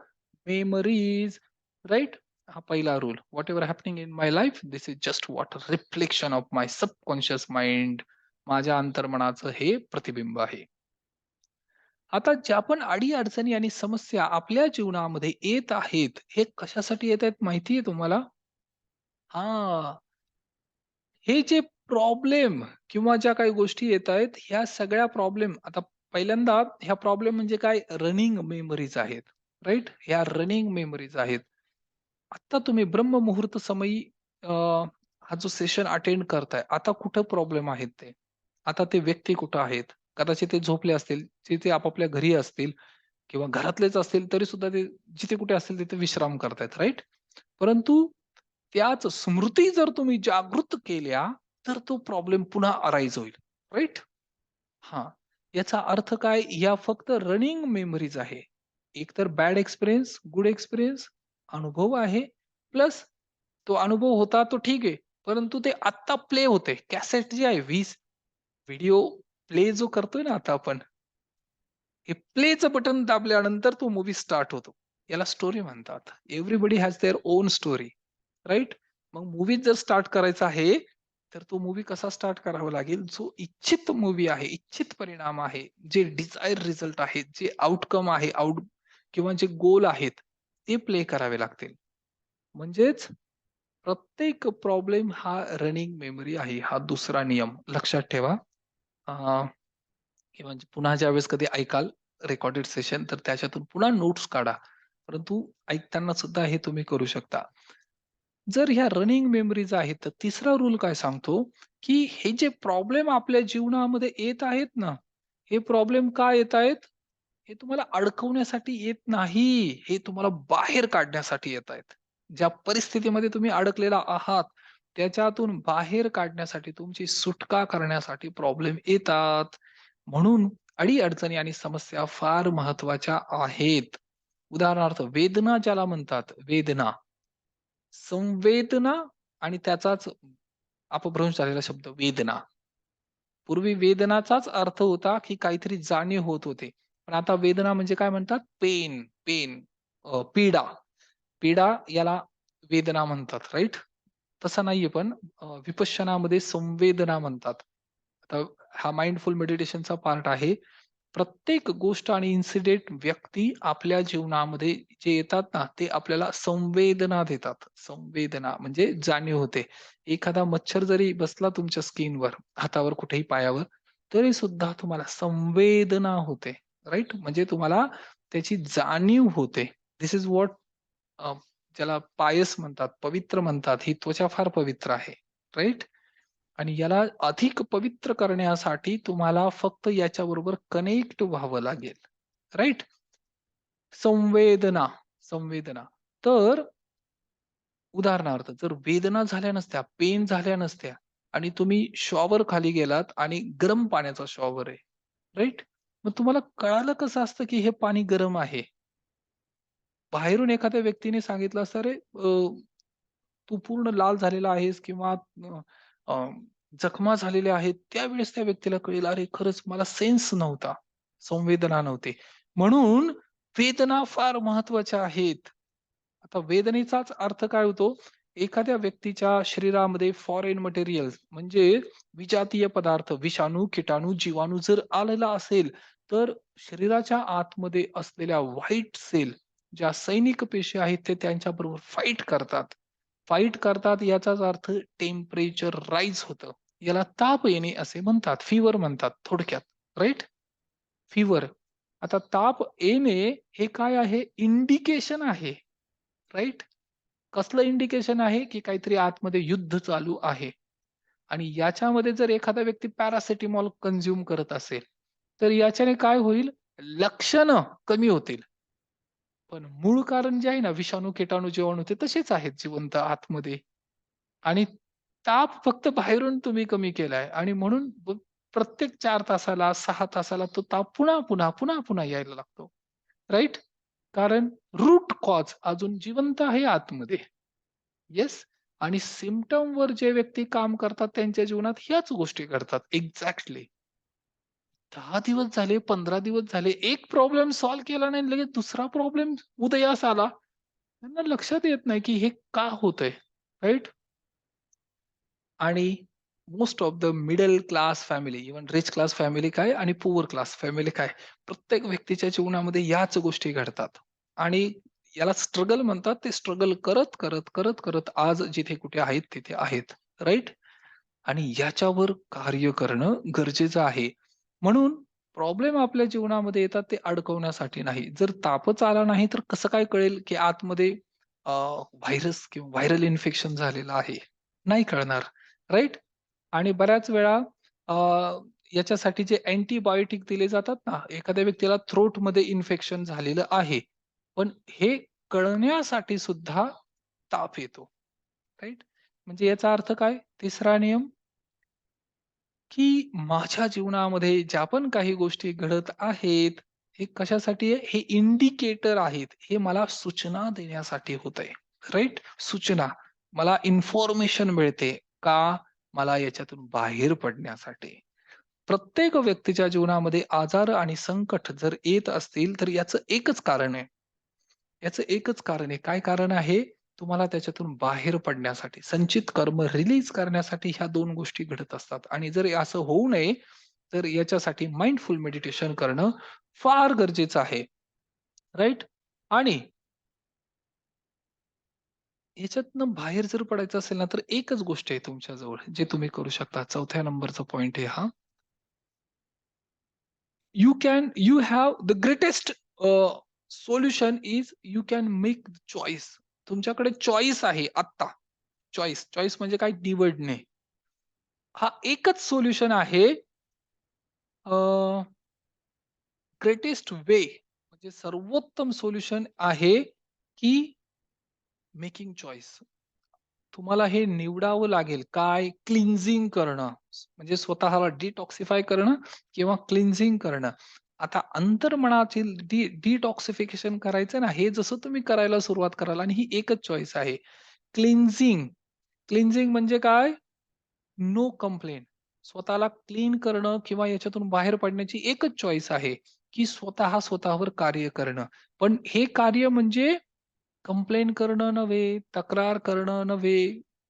memories, right? हा पहिला rule. Whatever happening in my life, this is just what reflection of my subconscious mind. माझ्या अंतर्मनाचं हे प्रतिबिंब आहे. आता ज्या पण अडी-अडचणी आणि समस्या आपल्या जीवनामध्ये येत आहेत, हे कशासाठी येत आहेत माहिती आहे तुम्हाला? हां, हे जे प्रॉब्लेम किंवा ज्या काही गोष्टी येत आहेत, ह्या सगळ्या प्रॉब्लेम आता पहिल्यांदा ह्या प्रॉब्लेम म्हणजे काय रनिंग मेमरीज आहेत, राइट? ह्या रनिंग मेमरीज आहेत. आता तुम्ही ब्रह्ममुहूर्त समयी हा जो सेशन अटेंड करताय, आता कुठं प्रॉब्लेम आहेत ते? आता ते व्यक्ती कुठं आहेत? कदाचित ते झोपले असतील, ते आपापल्या घरी असतील किंवा घरातलेच असतील तरी सुद्धा ते जिथे कुठे असतील तिथे विश्राम करतायत, राइट? परंतु त्याच स्मृती जर तुम्ही जागृत केल्या, तर तो प्रॉब्लेम पुन्हा अराईज होईल, राइट? हां. याचा अर्थ काय? या फक्त रनिंग मेमरीज आहे. एक तर बॅड एक्सपिरियन्स, गुड एक्सपिरियन्स, अनुभव आहे. प्लस तो अनुभव होता तो ठीक आहे. परंतु ते आत्ता प्ले होते. कॅसेट जी आहे व्हिडिओ प्ले जो करतोय ना आता आपण, हे प्लेचं बटन दाबल्यानंतर तो मूव्ही स्टार्ट होतो. याला स्टोरी म्हणतात. Everybody has their own story, right? मग मूव्ही जर स्टार्ट करायचा आहे, तर तो मूव्ही कसा स्टार्ट करावा लागेल? जो इच्छित मूव्ही आहे, इच्छित परिणाम आहे, जे डिझायर रिझल्ट आहेत, जे आउटकम आहे, किंवा जे गोल आहेत, ते प्ले करावे लागतील. म्हणजेच प्रत्येक प्रॉब्लेम हा रनिंग मेमरी आहे. हा दुसरा नियम लक्षात ठेवा. अ, किंवा पुन्हा ज्यावेळेस कधी ऐकाल रेकॉर्डेड सेशन तर त्याच्यातून पुन्हा नोट्स काढा. परंतु ऐकताना सुद्धा हे तुम्ही करू शकता. जर ह्या रनिंग मेमरीज आहेत, तर तिसरा रूल काय सांगतो, की हे जे प्रॉब्लेम आपल्या जीवनामध्ये येत आहेत ना, हे प्रॉब्लेम का येत आहेत? हे तुम्हाला अडकवण्यासाठी येत नाही. हे तुम्हाला बाहेर काढण्यासाठी येत आहेत. ज्या परिस्थितीमध्ये तुम्ही अडकलेला आहात, त्याच्यातून बाहेर काढण्यासाठी, तुमची सुटका करण्यासाठी प्रॉब्लेम येतात. म्हणून अडी-अडचणी आणि समस्या फार महत्त्वाच्या आहेत. उदाहरणार्थ वेदना ज्याला म्हणतात, वेदना. संवेदना आणि त्याचाच अपभ्रंश झालेला शब्द वेदना. पूर्वी वेदनाचाच अर्थ होता, की काहीतरी जाणीव होत होते. पण आता वेदना म्हणजे काय म्हणतात? पेन, पेन, पीडा. पीडा याला वेदना म्हणतात, राइट? तसं नाहीये पण विपश्यनामध्ये संवेदना म्हणतात. आता हा माइंडफुल मेडिटेशनचा पार्ट आहे. प्रत्येक गोष्ट आणि इन्सिडेंट व्यक्ती आपल्या जीवनामध्ये जे येतात ना, ते आपल्याला संवेदना देतात. संवेदना म्हणजे जाणीव होते. एखादा मच्छर जरी बसला तुमच्या स्किनवर, हातावर, कुठेही पायावर, तरी सुद्धा तुम्हाला संवेदना होते. राइट? म्हणजे तुम्हाला त्याची जाणीव होते. धिस इस व्हॉट ज्याला पायस म्हणतात, पवित्र म्हणतात. ही त्वचा फार पवित्र आहे. राइट? आणि याला अधिक पवित्र करण्यासाठी तुम्हाला फक्त याच्याबरोबर कनेक्ट व्हावं लागेल. राइट? संवेदना, संवेदना. तर उदाहरणार्थ जर वेदना झाल्या नसत्या, पेन झाल्या नसत्या आणि तुम्ही शॉवर खाली गेलात आणि गरम पाण्याचा शॉवर आहे, राइट? मग तुम्हाला कळालं कसं असतं, की हे पाणी गरम आहे? बाहेरून एखाद्या व्यक्तीने सांगितलं असतं, "अरे, तू पूर्ण लाल झालेला आहेस किंवा अ, अ, जखमा झालेल्या आहेत." त्यावेळेस त्या व्यक्तीला कळेल, "अरे, खरंच मला सेन्स नव्हता, संवेदना नव्हती." म्हणून वेदना फार महत्त्वाच्या आहेत. आता वेदनेचाच अर्थ काय होतो? एखाद्या व्यक्तीच्या शरीरामध्ये फॉरेन मटेरियल्स म्हणजे विजातीय पदार्थ, विषाणू, कीटाणू, जीवाणू जर आलेला असेल, तर शरीराच्या आतमध्ये असलेल्या व्हाईट सेल ज्या सैनिक पेशी आहेत, ते त्यांच्याबरोबर फाईट करतात. फाईट करतात याचाच अर्थ टेम्परेचर राईज होतं. याला ताप येणे असे म्हणतात. फीव्हर म्हणतात थोडक्यात, राइट? फीव्हर. आता ताप येणे हे काय आहे? इंडिकेशन आहे. राइट? कसलं इंडिकेशन आहे, की काहीतरी आतमध्ये युद्ध चालू आहे. आणि याच्यामध्ये जर एखादा व्यक्ती पॅरासिटामॉल कंझ्युम करत असेल, तर याच्याने काय होईल? लक्षणं कमी होतील. पण मूळ कारण जे आहे ना, विषाणू, किटाणू, जीवाणू ते तसेच आहेत जिवंत आतमध्ये. आणि ताप फक्त बाहेरून तुम्ही कमी केलाय आणि म्हणून प्रत्येक 4 तासाला, 6 तासाला तो ताप पुन्हा, पुन्हा, पुन्हा, पुन्हा यायला लागतो. राइट? कारण रूट कॉज अजून जिवंत आहे आतमध्ये. येस. आणि सिम्प्टमवर जे व्यक्ती काम करतात त्यांच्या जीवनात ह्याच गोष्टी घडतात. एक्झॅक्टली. 10 दिवस झाले, 15 दिवस झाले, एक प्रॉब्लेम सॉल्व्ह केला नाही आणि लगेच दुसरा प्रॉब्लेम उदयास आला. त्यांना लक्षात येत नाही, की हे का होतंय, राइट? आणि most of the middle class family, even rich class family काय आणि पुअर क्लास फॅमिली काय, प्रत्येक व्यक्तीच्या जीवनामध्ये याच गोष्टी घडतात. आणि याला स्ट्रगल म्हणतात. ते स्ट्रगल करत, करत, करत, करत आज जिथे कुठे आहेत तिथे आहेत. राइट? आणि याच्यावर कार्य करणं गरजेचं आहे. म्हणून प्रॉब्लेम आपल्या जीवनामध्ये येतात ते अडकवण्यासाठी नाही. जर तापच आला नाही तर कसं काय कळेल, की आतमध्ये व्हायरस किंवा व्हायरल इन्फेक्शन झालेलं आहे? नाही कळणार, राइट? आणि बऱ्याच वेळा अ, याच्यासाठी जे अँटिबायोटिक दिले जातात ना, एखाद्या व्यक्तीला थ्रोटमध्ये इन्फेक्शन झालेलं आहे. पण हे कळण्यासाठी सुद्धा ताप येतो, राइट? म्हणजे याचा अर्थ काय? तिसरा नियम, की माझ्या जीवनामध्ये ज्या पण काही गोष्टी घडत आहेत, हे कशासाठी आहे? हे इंडिकेटर आहेत. हे मला सूचना देण्यासाठी होतंय. राइट? सूचना. मला इन्फॉर्मेशन मिळते. का? मला याच्यातून बाहेर पडण्यासाठी. प्रत्येक व्यक्तीच्या जीवनामध्ये आजार आणि संकट जर येत असतील, तर याचं एकच कारण आहे. याचं एकच कारण आहे. काय कारण आहे? तुम्हाला त्याच्यातून बाहेर पडण्यासाठी, संचित कर्म रिलीज करण्यासाठी ह्या 2 गोष्टी घडत असतात. आणि जर हे असं होऊ नये, तर याच्यासाठी माइंडफुल मेडिटेशन करणं फार गरजेचं आहे. राइट? आणि याच्यातनं बाहेर जर पडायचं असेल ना, तर एकच गोष्ट आहे तुमच्याजवळ, जे तुम्ही करू शकता. 4थ्या नंबरचा पॉइंट आहे हा. You have the greatest solution is you can make choice. तुमच्याकडे चॉईस आहे आत्ता. चॉईस म्हणजे काय? निवडणे. हा एकच सोल्युशन आहे. ग्रेटेस्ट वे म्हणजे सर्वोत्तम सोल्युशन आहे, की मेकिंग चॉईस. तुम्हाला हे निवडावं लागेल. काय? क्लिन्झिंग करणं. म्हणजे स्वतःला डिटॉक्सिफाय करणं किंवा क्लिन्झिंग करणं. आता अंतर्मनातील डिटॉक्सिफिकेशन करायचं ना, हे जसं तुम्ही करायला सुरुवात कराल आणि ही एकच चॉईस आहे. क्लिन्झिंग. क्लिन्झिंग म्हणजे काय? No complain. स्वतःला क्लीन करणं किंवा याच्यातून बाहेर पडण्याची एकच चॉईस आहे, की स्वतःवर कार्य करणं. पण हे कार्य म्हणजे कंप्लेन करणं नव्हे, तक्रार करणं नव्हे,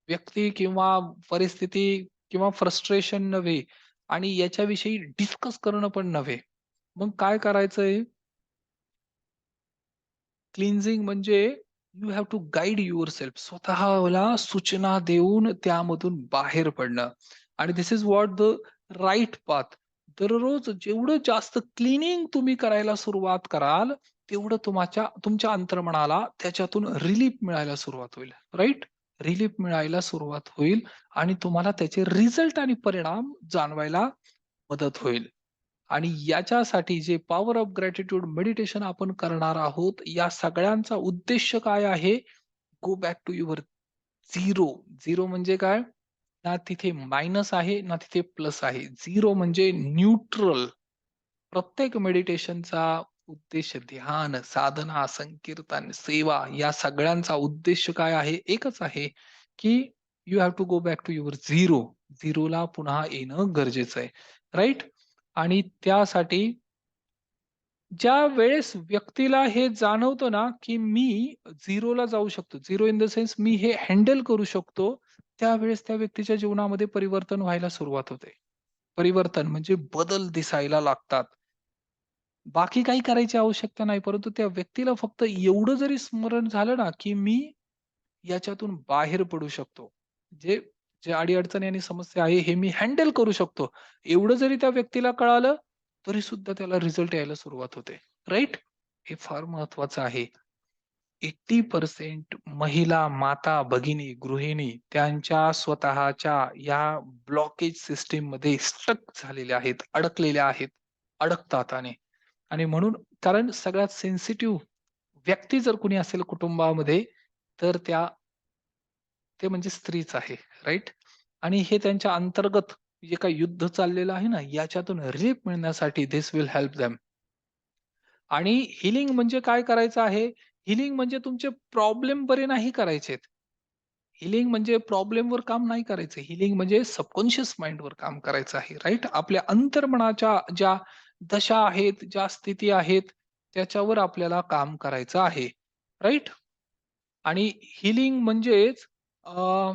व्यक्ती किंवा परिस्थिती किंवा फ्रस्ट्रेशन नव्हे आणि याच्याविषयी डिस्कस करणं पण नव्हे. मग काय करायचंय? क्लिन्झिंग म्हणजे you have to guide yourself. स्वतःला सूचना देऊन त्यामधून बाहेर पडणं. आणि this is what the right path. दररोज जेवढं जास्त क्लीनिंग तुम्ही करायला सुरुवात कराल, तेवढं तुमच्या अंतर्मनाला त्याच्यातून रिलीफ मिळायला सुरुवात होईल. राइट? रिलीफ मिळायला सुरुवात होईल आणि तुम्हाला त्याचे रिझल्ट आणि परिणाम जाणवायला मदत होईल. आणि याच्यासाठी जे पॉवर ऑफ ग्रॅटिट्यूड मेडिटेशन आपण करणार आहोत, या सगळ्यांचा उद्देश काय आहे? Go back to your zero. Zero म्हणजे काय? ना तिथे मायनस आहे, ना तिथे प्लस आहे. झिरो म्हणजे न्यूट्रल. प्रत्येक मेडिटेशनचा उद्देश ध्यान, साधना, संकीर्तन, सेवा या सगळ्यांचा उद्देश काय आहे? एकच आहे, की you have to go back to your zero. झिरोला पुन्हा येणं गरजेचं आहे. राइट? आणि त्यासाठी ज्यावेळेस व्यक्तीला हे जाणवतं ना, की मी झिरोला जाऊ शकतो. झिरो इन द सेन्स मी हे हँडल करू शकतो. त्यावेळेस त्या व्यक्तीच्या जीवनामध्ये परिवर्तन व्हायला सुरुवात होते. परिवर्तन म्हणजे बदल दिसायला लागतात. बाकी काही करायची आवश्यकता नाही. परंतु त्या व्यक्तीला फक्त एवढं जरी स्मरण झालं ना, की मी याच्यातून बाहेर पडू शकतो. जे जे अडी-अडचणी आणि समस्या आहे, हे मी हँडल करू शकतो. एवढं जरी त्या व्यक्तीला कळालं, तरी सुद्धा त्याला रिझल्ट यायला सुरुवात होते. राइट? हे फार महत्वाचं आहे. 80% महिला, माता, भगिनी, गृहिणी त्यांच्या स्वतःच्या या ब्लॉकेज सिस्टममध्ये स्टक झालेल्या आहेत, अडकलेल्या आहेत, अडकतात. आणि म्हणून कारण सगळ्यात सेन्सिटिव्ह व्यक्ती जर कोणी असेल कुटुंबामध्ये, तर ते म्हणजे स्त्रीच आहे. राइट? आणि हे त्यांच्या अंतर्गत जे काही युद्ध चाललेलं आहे ना, याच्यातून रिलीफ मिळण्यासाठी धिस विल हेल्प देम. आणि हीलिंग म्हणजे काय करायचं आहे? हीलिंग म्हणजे तुमचे प्रॉब्लेम बरे नाही करायचेत. हीलिंग म्हणजे प्रॉब्लेमवर काम नाही करायचं. हीलिंग म्हणजे सबकॉन्शियस माइंडवर काम करायचं आहे. राइट? आपल्या अंतर्मनाच्या ज्या दशा आहेत, ज्या स्थिती आहेत, त्याच्यावर आपल्याला काम करायचं आहे. राइट? आणि हीलिंग म्हणजेच अ,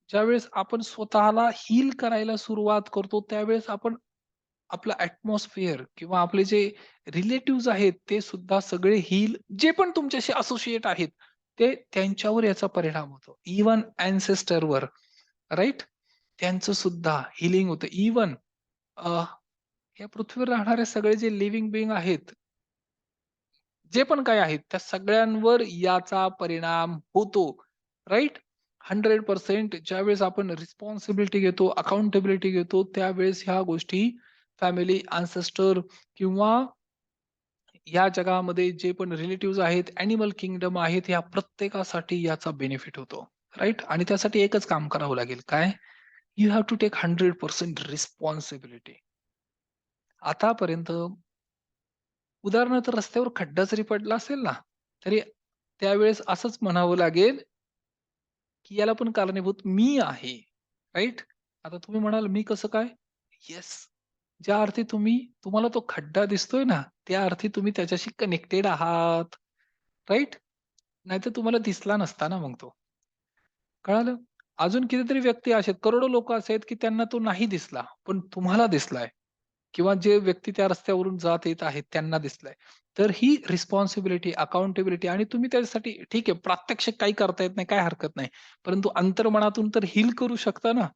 ज्यावेळेस आपण स्वतःला हील करायला सुरुवात करतो, त्यावेळेस आपण आपलं ॲटमॉस्फिअर किंवा आपले जे रिलेटिव्हज आहेत, ते सुद्धा सगळे जे पण तुमच्याशी असोसिएट आहेत, ते त्यांच्यावर याचा परिणाम होतो. इव्हन अँसेस्टरवर, राइट? त्यांचं सुद्धा हीलिंग होतं. इव्हन या पृथ्वीवर राहणारे सगळे जे लिव्हिंग बीइंग आहेत, जे पण काही आहेत, त्या सगळ्यांवर याचा परिणाम होतो. राइट? 100% ज्यावेळेस आपण रिस्पॉन्सिबिलिटी घेतो, अकाउंटॅबिलिटी घेतो, त्यावेळेस ह्या गोष्टी फॅमिली, अँसेस्टर किंवा या जगामध्ये जे पण रिलेटिव्हज आहेत, ॲनिमल किंगडम आहेत, या प्रत्येकासाठी याचा बेनिफिट होतो. राइट? आणि त्यासाठी एकच काम करावं लागेल. काय? You have to take 100% responsibility. आतापर्यंत उदाहरणार्थ रस्त्यावर खड्डा जरी पडला असेल ना, तरी त्यावेळेस असंच म्हणावं लागेल, की याला पण कारणीभूत मी आहे. राइट? आता तुम्ही म्हणाल, "मी कसं काय?" येस. ज्या अर्थी तुम्हाला तो खड्डा दिसतोय ना, त्या अर्थी तुम्ही त्याच्याशी कनेक्टेड आहात. राइट? नाहीतर तुम्हाला दिसला नसता ना मग तो. कळालं? अजून कितीतरी व्यक्ती असे आहेत, करोडो लोकं असे आहेत, की त्यांना तो नाही दिसला, पण तुम्हाला दिसलाय. किंवा जे व्यक्ती त्या रस्त्यावरून जात येत आहेत त्यांना दिसलंय. तर ही रिस्पॉन्सिबिलिटी, अकाउंटेबिलिटी आणि तुम्ही त्याच्यासाठी ठीक आहे, प्रात्यक्षिक काही करता येत नाही, काही हरकत नाही. परंतु अंतर्मनातून तर हील करू शकता ना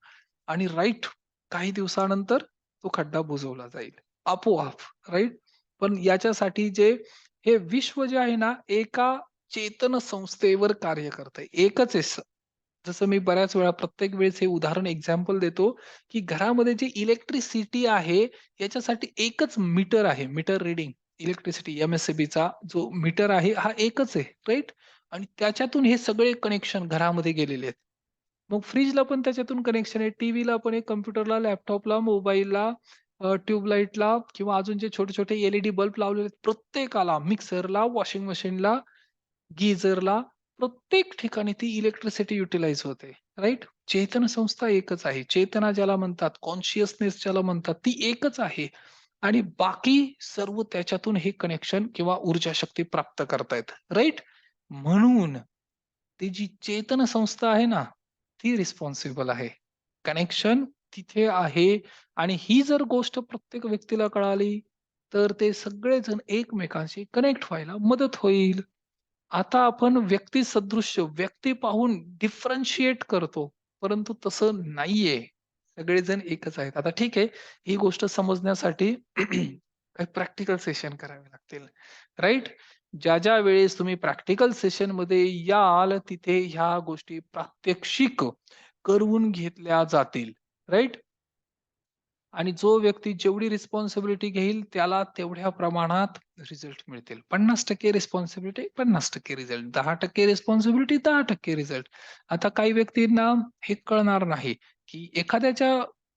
आणि राइट काही दिवसानंतर तो खड्डा बुजवला जाईल. आपोआप, राइट? पण याच्यासाठी हे विश्व जे आहे ना, एका चेतन संस्थेवर कार्य करतंय. एकच आहे. जसं मी बऱ्याच वेळा प्रत्येक वेळेस हे उदाहरण एक्झाम्पल देतो, की घरामध्ये जी इलेक्ट्रिसिटी आहे, याच्यासाठी एकच मीटर आहे. मीटर रीडिंग इलेक्ट्रिसिटी एम-एस-सी-बीचा जो मीटर आहे, हा एकच आहे, राइट? आणि त्याच्यातून हे सगळे कनेक्शन घरामध्ये गेलेले आहेत. मग फ्रिजला पण त्याच्यातून कनेक्शन आहे, टीव्हीला पण आहे, कॉम्प्युटरला, लॅपटॉपला, मोबाईलला, ट्यूबलाईटला किंवा अजून जे छोटे-छोटे एल बल्ब लावलेले आहेत, प्रत्येकाला, मिक्सरला, वॉशिंग मशीनला, गीझरला, प्रत्येक ठिकाणी ती इलेक्ट्रिसिटी युटिलाइज होते, राइट? चेतन संस्था एकच आहे. चेतना ज्याला म्हणतात, कॉन्शियसनेस ज्याला म्हणतात, ती एकच आहे आणि बाकी सर्व त्याच्यातून हे कनेक्शन किंवा ऊर्जा शक्ती प्राप्त करतायत, राइट? म्हणून ती जी चेतन संस्था आहे ना, ती रिस्पॉन्सिबल आहे. कनेक्शन तिथे आहे आणि ही जर गोष्ट प्रत्येक व्यक्तीला कळाली, तर ते सगळेजण एकमेकांशी कनेक्ट व्हायला मदत होईल. आता आपण व्यक्ती सदृश्य, व्यक्ती पाहून डिफरन्शिएट करतो, परंतु तसं नाहीये. सगळेजण एकच आहेत. आता ठीक आहे, ही गोष्ट समजण्यासाठी काही प्रॅक्टिकल सेशन करावे लागतील, राइट? ज्या वेळेस तुम्ही प्रॅक्टिकल सेशनमध्ये याल, तिथे ह्या गोष्टी प्रात्यक्षिक करून घेतल्या जातील, राइट? आणि जो व्यक्ती जेवढी रिस्पॉन्सिबिलिटी घेईल, त्याला तेवढ्या प्रमाणात रिझल्ट मिळतील. 50% रिस्पॉन्सिबिलिटी, 50% रिझल्ट. 10% responsibility, 10% result. आता काही व्यक्तींना हे कळणार नाही, की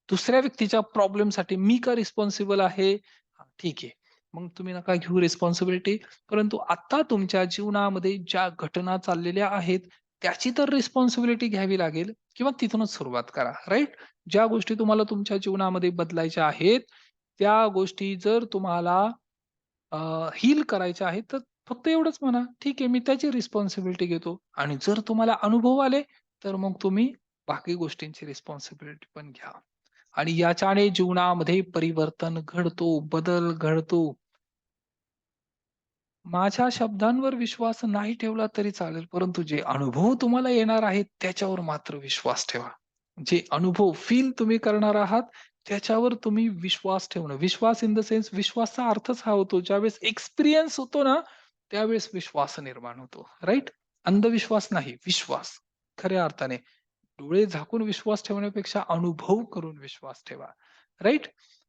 दुसऱ्या व्यक्तीच्या प्रॉब्लेमसाठी मी का रिस्पॉन्सिबल आहे? हां, ठीक आहे. मग तुम्ही नका घेऊ रिस्पॉन्सिबिलिटी. परंतु आता तुमच्या जीवनामध्ये ज्या घटना चाललेल्या आहेत, त्याची तर रिस्पॉन्सिबिलिटी घ्यावी लागेल किंवा तिथूनच सुरुवात करा. राइट? ज्या गोष्टी तुम्हाला तुमच्या जीवनामध्ये बदलायच्या आहेत, त्या गोष्टी जर तुम्हाला हील करायच्या आहेत, तर फक्त एवढंच म्हणा, "ठीक आहे, मी त्याची रिस्पॉन्सिबिलिटी घेतो." आणि जर तुम्हाला अनुभव आले, तर मग तुम्ही बाकी गोष्टींची रिस्पॉन्सिबिलिटी पण घ्या. आणि याच्याने जीवनामध्ये परिवर्तन घडतो, बदल घडतो. माझ्या शब्दांवर विश्वास नाही ठेवला तरी चालेल, परंतु जे अनुभव तुम्हाला येणार आहेत, त्याच्यावर मात्र विश्वास ठेवा. जे अनुभव फील तुम्ही करणार आहात, त्याच्यावर तुम्ही विश्वास ठेवणं. विश्वास इन द सेन्स विश्वासाचा अर्थच हा होतो, ज्यावेळेस एक्सपिरियन्स होतो ना, त्यावेळेस विश्वास निर्माण होतो. राइट? अंधविश्वास नाही, विश्वास. खऱ्या अर्थाने. डोळे झाकून विश्वास ठेवण्यापेक्षा अनुभव करून विश्वास ठेवा. राइट?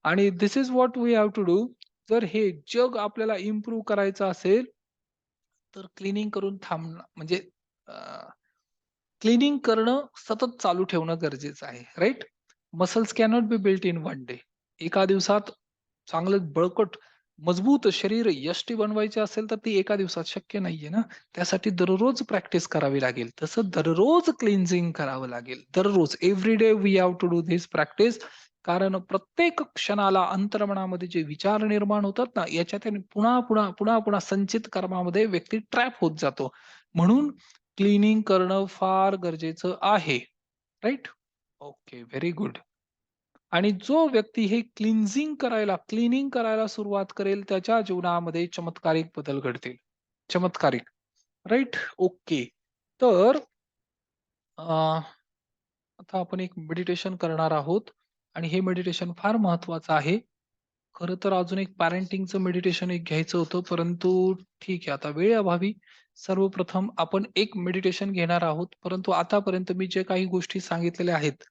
आणि this is what we have to do. जर हे जग आपल्याला इम्प्रूव्ह करायचं असेल, तर क्लीनिंग करून थांबणं म्हणजे क्लीनिंग करणं सतत चालू ठेवणं गरजेचं आहे, right? Muscles cannot be built in one day. एका दिवसात चांगलं बळकट, मजबूत शरीर यष्टी बनवायची असेल, तर ती एका दिवसात शक्य नाहीये ना. त्यासाठी दररोज प्रॅक्टिस करावी लागेल. तसं दररोज क्लिन्झिंग करावं लागेल. दररोज every day we have to do this practice. कारण प्रत्येक क्षणाला अंतर्मनामध्ये जे विचार निर्माण होतात ना, याच्यात पुन्हा, पुन्हा, पुन्हा, पुन्हा संचित कर्मामध्ये व्यक्ती ट्रॅप होत जातो. म्हणून क्लीनिंग करणं फार गरजेचं आहे. राइट? Okay, very good. आणि जो व्यक्ती हे क्लीनिंग करायला सुरुवात करेल, त्याच्या जीवनामध्ये चमत्कारिक बदल घडतील. चमत्कारिक. राइट? ओके. तर अ, आता आपण एक मेडिटेशन करणार आहोत आणि हे मेडिटेशन फार महत्वाचं आहे. खरं तर अजून एक पॅरेंटिंगचं मेडिटेशन एक घ्यायचं होतं, परंतु ठीक आहे, आता वेळेअभावी सर्वप्रथम आपण एक मेडिटेशन घेणार आहोत. परंतु आतापर्यंत मी जे काही गोष्टी सांगितलेल्या आहेत,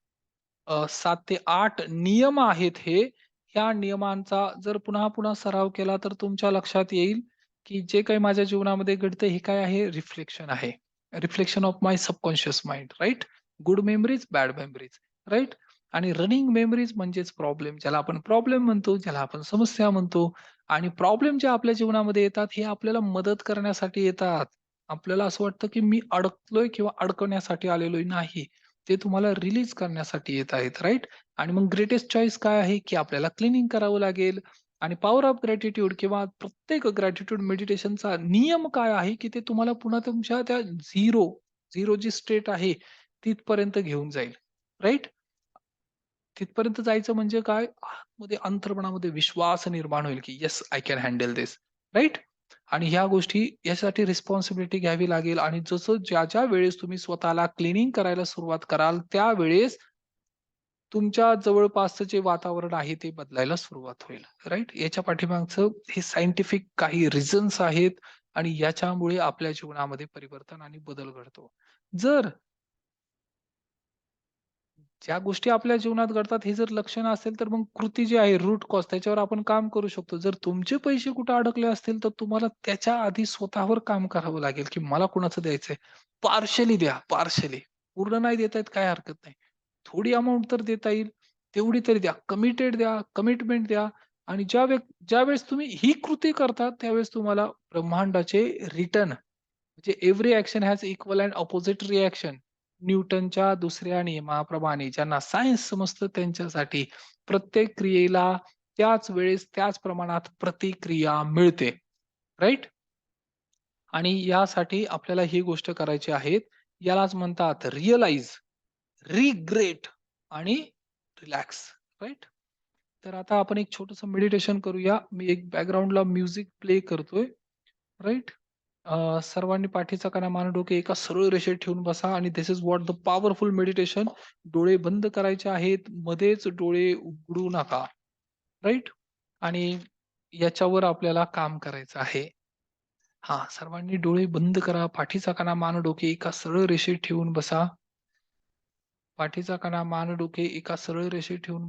7 ते 8 नियम आहेत हे. ह्या नियमांचा जर पुन्हा-पुन्हा सराव केला तर तुमच्या लक्षात येईल, की जे काही माझ्या जीवनामध्ये घडतंय हे काय आहे? रिफ्लेक्शन आहे. Reflection of my subconscious mind, right? Good memories, bad memories, right? आणि रनिंग मेमरीज म्हणजेच प्रॉब्लेम, ज्याला आपण प्रॉब्लेम म्हणतो, ज्याला आपण समस्या म्हणतो. आणि प्रॉब्लेम जे आपल्या जीवनामध्ये येतात, हे आपल्याला मदत करण्यासाठी येतात. आपल्याला असं वाटतं, की मी अडकलोय किंवा अडकवण्यासाठी आलेलो नाही. ते तुम्हाला रिलीज करण्यासाठी येत आहेत, राइट? आणि मग ग्रेटेस्ट चॉईस काय आहे, की आपल्याला क्लीनिंग करावं लागेल. आणि पॉवर ऑफ ग्रॅटिट्यूड किंवा प्रत्येक ग्रॅटिट्यूड मेडिटेशनचा नियम काय आहे, की ते तुम्हाला पुन्हा तुमच्या त्या झिरो जी स्टेट आहे, तिथपर्यंत घेऊन जाईल, राइट? तिथपर्यंत जायचं म्हणजे काय? आतमध्ये अंतर्मनामध्ये विश्वास निर्माण होईल, की yes I can handle this, right? आणि ह्या गोष्टी यासाठी रिस्पॉन्सिबिलिटी घ्यावी लागेल आणि जसं ज्या वेळेस तुम्ही स्वतःला क्लीनिंग करायला सुरुवात कराल, त्यावेळेस तुमच्या जवळपासचं जे वातावरण आहे ते बदलायला सुरुवात होईल, राइट? याच्या पाठीमागचं हे सायंटिफिक काही रिझन्स आहेत आणि याच्यामुळे आपल्या जीवनामध्ये परिवर्तन आणि बदल घडतो. जर ज्या गोष्टी आपल्या जीवनात घडतात हे जर लक्षणं असेल, तर मग कृती जी आहे रूट कॉज त्याच्यावर आपण काम करू शकतो. जर तुमचे पैसे कुठे अडकले असतील, तर तुम्हाला त्याच्या आधी स्वतःवर काम करावं लागेल, की मला कुणाचं द्यायचंय. पार्शली द्या, पार्शली. पूर्ण नाही देता येत काही हरकत नाही. थोडी अमाउंट तर देता येईल, तेवढी तरी द्या. कमिटेड द्या, कमिटमेंट द्या. आणि ज्यावेळेस तुम्ही ही कृती करता, त्यावेळेस तुम्हाला ब्रह्मांडाचे रिटर्न म्हणजे every action has equal and opposite reaction. न्यूटनच्या दुसऱ्या नियमाप्रमाणे ज्यांना सायन्स समजतं त्यांच्यासाठी प्रत्येक क्रियेला त्याच वेळेस त्याच प्रमाणात प्रतिक्रिया मिळते. राइट? आणि यासाठी आपल्याला ही गोष्ट करायची आहे. यालाच म्हणतात रिअलाईज, रिग्रेट आणि रिलॅक्स. राइट? तर आता आपण एक छोटंसं मेडिटेशन करूया. मी एक बॅकग्राऊंडला म्युझिक प्ले करतोय. राइट? सर्वांनी पाठीचा कणा, मान, डोके एका सरळ रेषेत ठेवून बसा आणि this is what the powerful meditation. डोळे बंद करायचे आहेत. मध्येच डोळे उघडू नका. राइट? आणि याच्यावर आपल्याला काम करायचं आहे. हां, सर्वांनी डोळे बंद करा. पाठीचा कणा, मान, डोके एका सरळ रेषेत ठेवून बसा. पाठीचा कणा, मान, डोके एका सरळ रेषेत ठेवून